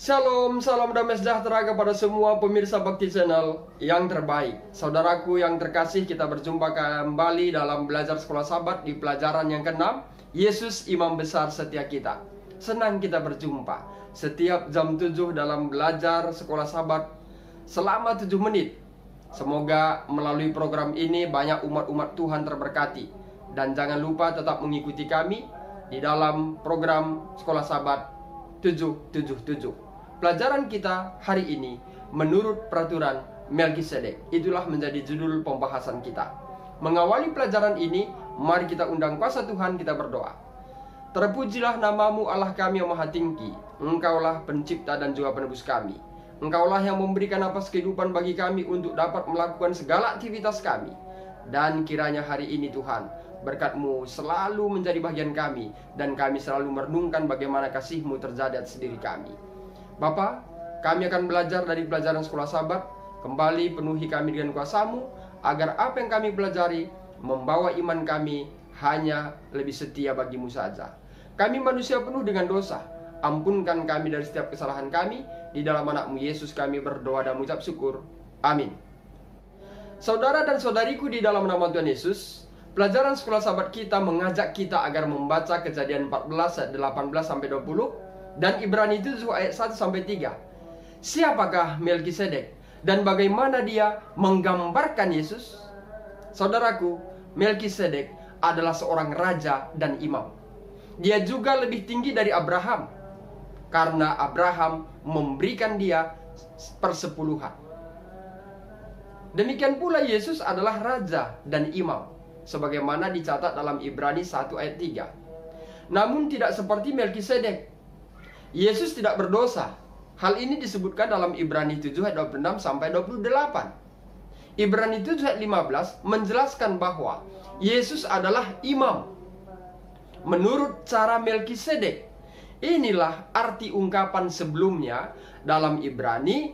Shalom, salam damai sejahtera kepada semua pemirsa Bakti Channel yang terbaik. Saudaraku yang terkasih, kita berjumpa kembali dalam belajar sekolah Sabat di pelajaran yang ke-6, Yesus Imam Besar Setia Kita. Senang kita berjumpa setiap jam 7 dalam belajar sekolah Sabat selama 7 menit. Semoga melalui program ini banyak umat-umat Tuhan terberkati. Dan jangan lupa tetap mengikuti kami di dalam program sekolah Sabat 777. Pelajaran kita hari ini menurut peraturan Melkisedek. Itulah menjadi judul pembahasan kita. Mengawali pelajaran ini, mari kita undang kuasa Tuhan, kita berdoa. Terpujilah namamu Allah kami yang maha tinggi. Engkaulah pencipta dan juga penebus kami. Engkaulah yang memberikan nafas kehidupan bagi kami untuk dapat melakukan segala aktivitas kami. Dan kiranya hari ini Tuhan, berkat-Mu selalu menjadi bagian kami, dan kami selalu merenungkan bagaimana kasih-Mu terjadi atas diri kami. Bapa, kami akan belajar dari pelajaran sekolah Sabat. Kembali penuhi kami dengan kuasa-Mu, agar apa yang kami pelajari membawa iman kami hanya lebih setia bagi-Mu saja. Kami manusia penuh dengan dosa. Ampunkan kami dari setiap kesalahan kami. Di dalam anak-Mu Yesus kami berdoa dan mengucap syukur. Amin. Saudara dan saudariku di dalam nama Tuhan Yesus, pelajaran sekolah Sabat kita mengajak kita agar membaca Kejadian 14 ayat 18-20 dan Ibrani 7 ayat 1-3. Siapakah Melkisedek dan bagaimana dia menggambarkan Yesus? Saudaraku, Melkisedek adalah seorang raja dan imam. Dia juga lebih tinggi dari Abraham, karena Abraham memberikan dia persepuluhan. Demikian pula Yesus adalah raja dan imam, sebagaimana dicatat dalam Ibrani 1 ayat 3. Namun tidak seperti Melkisedek, Yesus tidak berdosa. Hal ini disebutkan dalam Ibrani 7 ayat 26-28. Ibrani 7 ayat 15 menjelaskan bahwa Yesus adalah imam menurut cara Melkisedek. Inilah arti ungkapan sebelumnya dalam Ibrani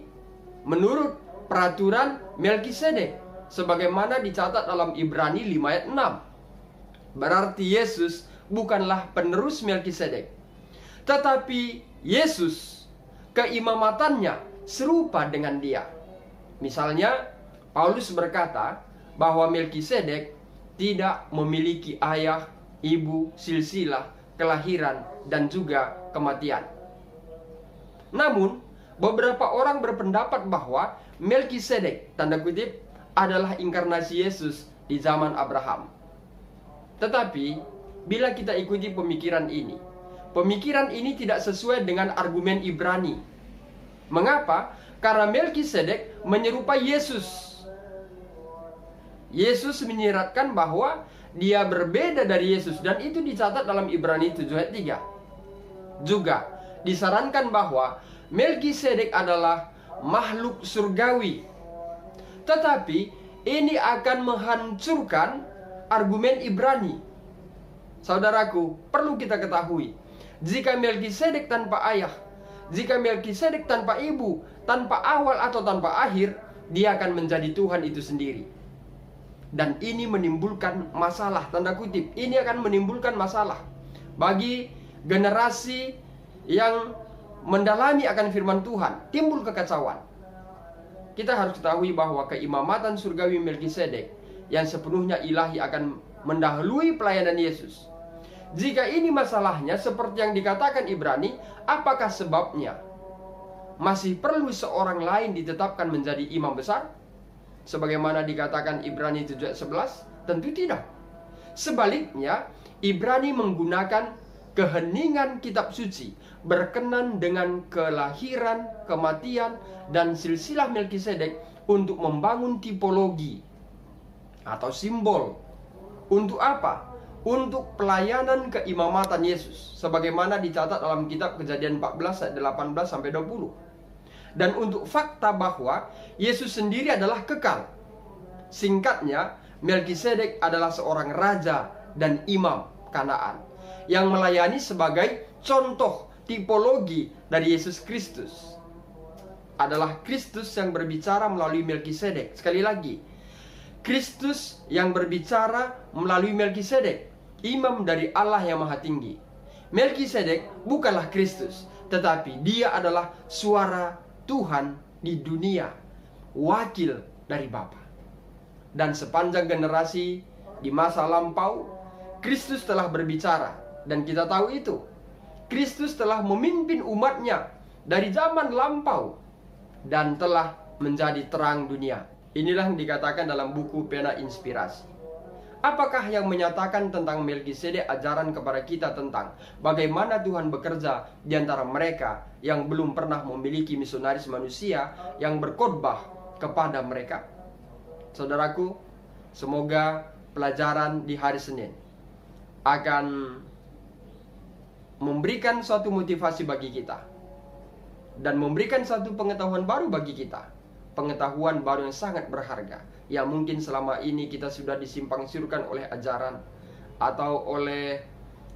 menurut peraturan Melkisedek, sebagaimana dicatat dalam Ibrani 5 ayat 6. Berarti Yesus bukanlah penerus Melkisedek, tetapi Yesus keimamatannya serupa dengan dia. Misalnya, Paulus berkata bahwa Melkisedek tidak memiliki ayah, ibu, silsilah, kelahiran, dan juga kematian. Namun, beberapa orang berpendapat bahwa Melkisedek, tanda kutip, adalah inkarnasi Yesus di zaman Abraham. Tetapi, bila kita ikuti pemikiran ini tidak sesuai dengan argumen Ibrani. Mengapa? Karena Melkisedek menyerupai Yesus. Yesus menyiratkan bahwa dia berbeda dari Yesus, dan itu dicatat dalam Ibrani 7 ayat 3. Juga disarankan bahwa Melkisedek adalah makhluk surgawi. Tetapi ini akan menghancurkan argumen Ibrani. Saudaraku, perlu kita ketahui, jika Melkisedek tanpa ayah, jika Melkisedek tanpa ibu, tanpa awal atau tanpa akhir, dia akan menjadi Tuhan itu sendiri. Dan ini menimbulkan masalah, tanda kutip. Ini akan menimbulkan masalah bagi generasi yang mendalami akan firman Tuhan. Timbul kekacauan. Kita harus ketahui bahwa keimamatan surgawi Melkisedek yang sepenuhnya ilahi akan mendahului pelayanan Yesus. Jika ini masalahnya seperti yang dikatakan Ibrani, apakah sebabnya? Masih perlu seorang lain ditetapkan menjadi imam besar? Sebagaimana dikatakan Ibrani 7 ayat 11? Tentu tidak. Sebaliknya, Ibrani menggunakan keheningan kitab suci berkenan dengan kelahiran, kematian, dan silsilah Melkisedek untuk membangun tipologi atau simbol. Untuk apa? Untuk pelayanan keimamatan Yesus, sebagaimana dicatat dalam kitab Kejadian 14 ayat 18-20. Dan untuk fakta bahwa Yesus sendiri adalah kekal. Singkatnya, Melkisedek adalah seorang raja dan imam Kanaan yang melayani sebagai contoh tipologi dari Yesus Kristus. Adalah Kristus yang berbicara melalui Melkisedek. Sekali lagi, Kristus yang berbicara melalui Melkisedek, imam dari Allah yang maha tinggi. Melkisedek bukanlah Kristus, tetapi dia adalah suara Tuhan di dunia, wakil dari Bapa. Dan sepanjang generasi di masa lampau, Kristus telah berbicara, dan kita tahu itu. Kristus telah memimpin umatnya dari zaman lampau dan telah menjadi terang dunia. Inilah yang dikatakan dalam buku Pena Inspirasi. Apakah yang menyatakan tentang Melkisedek ajaran kepada kita tentang bagaimana Tuhan bekerja di antara mereka yang belum pernah memiliki misionaris manusia yang berkhotbah kepada mereka? Saudaraku, semoga pelajaran di hari Senin akan memberikan suatu motivasi bagi kita dan memberikan satu pengetahuan baru bagi kita, pengetahuan baru yang sangat berharga, yang mungkin selama ini kita sudah disimpang siurkan oleh ajaran atau oleh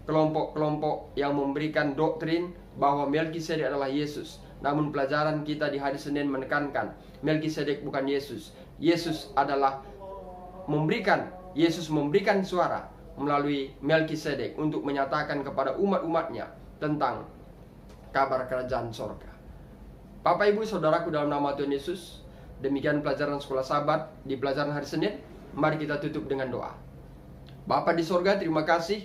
kelompok-kelompok yang memberikan doktrin bahwa Melkisedek adalah Yesus. Namun pelajaran kita di hari Senin menekankan Melkisedek bukan Yesus. Yesus memberikan suara melalui Melkisedek untuk menyatakan kepada umat-umatnya tentang kabar kerajaan sorga. Bapak Ibu Saudaraku dalam nama Tuhan Yesus, demikian pelajaran sekolah Sabat di pelajaran hari Senin. Mari kita tutup dengan doa. Bapa di sorga, terima kasih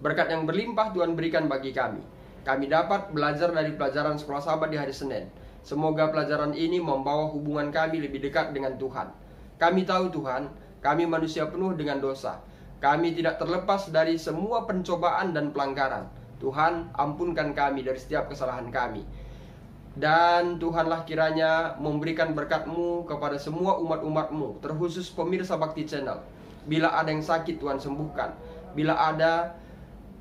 berkat yang berlimpah Tuhan berikan bagi kami. Kami dapat belajar dari pelajaran sekolah Sabat di hari Senin. Semoga pelajaran ini membawa hubungan kami lebih dekat dengan Tuhan. Kami tahu Tuhan, kami manusia penuh dengan dosa. Kami tidak terlepas dari semua pencobaan dan pelanggaran. Tuhan, ampunkan kami dari setiap kesalahan kami. Dan Tuhanlah kiranya memberikan berkat-Mu kepada semua umat-umat-Mu, terkhusus pemirsa Bakti Channel. Bila ada yang sakit, Tuhan sembuhkan. Bila ada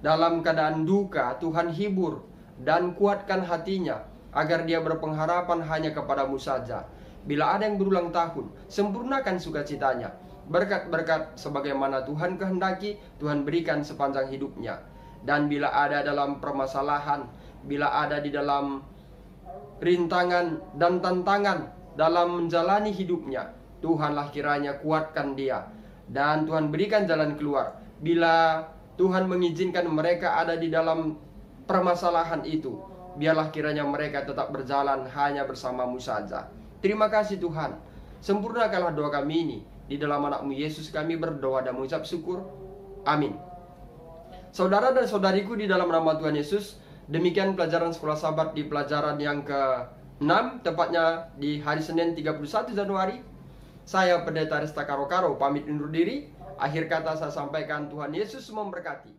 dalam keadaan duka, Tuhan hibur dan kuatkan hatinya, agar dia berpengharapan hanya kepadamu saja. Bila ada yang berulang tahun, sempurnakan sukacitanya. Berkat-berkat sebagaimana Tuhan kehendaki, Tuhan berikan sepanjang hidupnya. Dan bila ada dalam permasalahan, bila ada di dalam rintangan dan tantangan dalam menjalani hidupnya, Tuhanlah kiranya kuatkan dia. Dan Tuhan berikan jalan keluar. Bila Tuhan mengizinkan mereka ada di dalam permasalahan itu, biarlah kiranya mereka tetap berjalan hanya bersama-Mu saja. Terima kasih Tuhan. Sempurnakanlah doa kami ini. Di dalam anak-Mu Yesus kami berdoa dan mengucap syukur. Amin. Saudara dan saudariku di dalam nama Tuhan Yesus, demikian pelajaran sekolah Sabat di pelajaran yang ke-6, tepatnya di hari Senin 31 Januari. Saya Pendeta Resta Karo-Karo pamit undur diri. Akhir kata saya sampaikan, Tuhan Yesus memberkati.